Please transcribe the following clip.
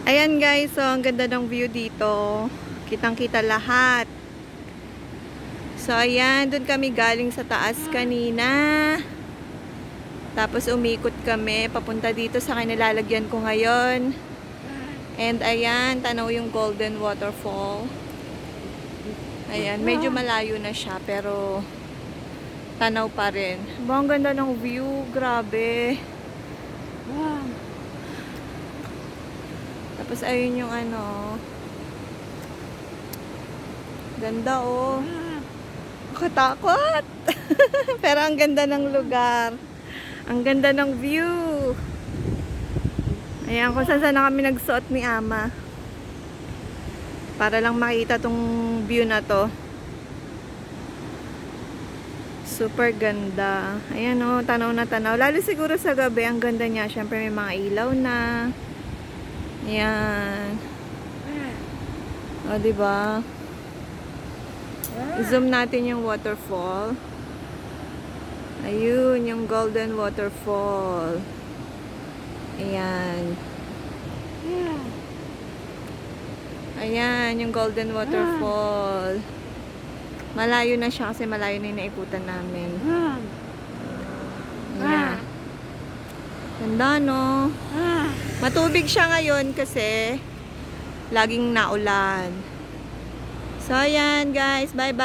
Ayan guys, so ang ganda ng view dito. Kitang-kita lahat. So ayan, dun kami galing sa taas kanina. Tapos umikot kami papunta dito sa kinilalagyan ko ngayon. And ayan, tanaw yung Golden Waterfall. Ayan, medyo malayo na siya pero tanaw pa rin. Ang ganda ng view, grabe. Wow. Tapos ayun yung ano. Ganda oh. Katakot. Pero ang ganda ng lugar. Ang ganda ng view. Ayan, kung saan na kami nagsuot ni Ama. Para lang makita tong view na to. Super ganda. Ayan oh, tanaw na tanaw. Lalo siguro sa gabi, ang ganda niya. Siyempre may mga ilaw na. Ayan. O, diba? I-zoom natin yung waterfall. Ayun, yung Golden Waterfall. Ayan. Ayan, yung Golden Waterfall. Malayo na siya kasi malayo na yung naikutan namin. Ayan. Ganda, no? Matubig siya ngayon kasi laging naulan. So, ayan guys. Bye-bye.